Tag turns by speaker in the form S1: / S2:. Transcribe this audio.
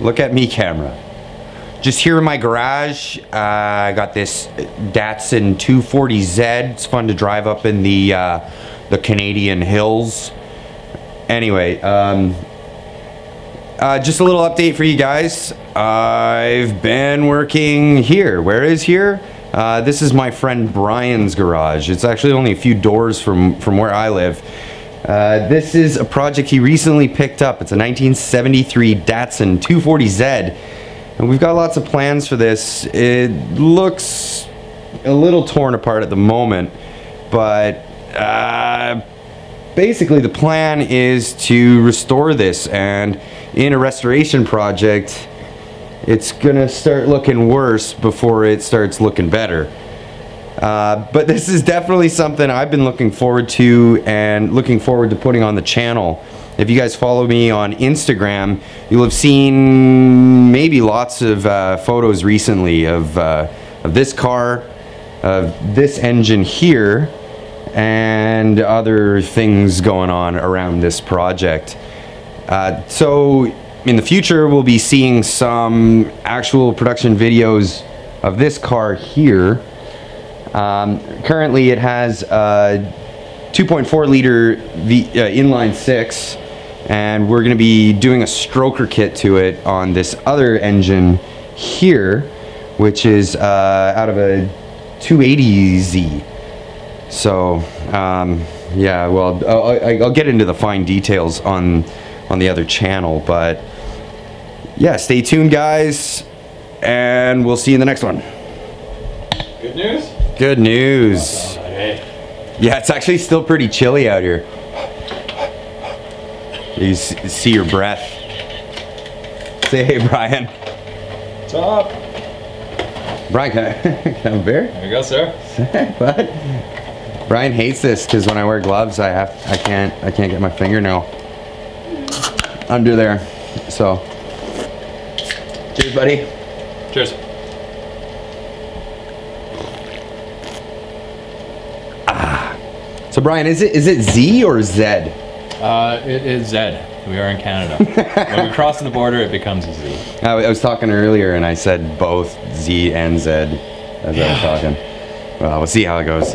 S1: Look at me, camera. Just here in my garage, I got this Datsun 240Z. It's fun to drive up in the Canadian hills. Anyway, just a little update for you guys. I've been working here. Where is here? This is my friend Brian's garage. It's actually only a few doors from where I live. This is a project he recently picked up. It's a 1973 Datsun 240Z. And we've got lots of plans for this. It looks a little torn apart at the moment, but basically the plan is to restore this, and in a restoration project, it's gonna start looking worse before it starts looking better. But this is definitely something I've been looking forward to and looking forward to putting on the channel. If you guys follow me on Instagram, you'll have seen maybe lots of photos recently of this car, of this engine here, and other things going on around this project. So in the future, we'll be seeing some actual production videos of this car here. Currently it has a 2.4 liter inline 6, and we're going to be doing a stroker kit to it on this other engine here, which is out of a 280Z. So yeah, well, I'll get into the fine details on the other channel, but yeah, stay tuned guys, and we'll see you in the next one.
S2: Good news?
S1: Good news. Yeah, it's actually still pretty chilly out here. You see your breath. Say hey, Brian.
S2: What's up?
S1: Brian, can I have a beer?
S2: There you go, sir.
S1: What? Brian hates this because when I wear gloves, I can't get my fingernail under there. So, cheers, buddy.
S2: Cheers.
S1: So Brian, is it Z or Z?
S2: It is Z. We are in Canada. When we cross the border, it becomes a Z.
S1: I was talking earlier and I said both Z and Z as I was talking. Well, we'll see how it goes.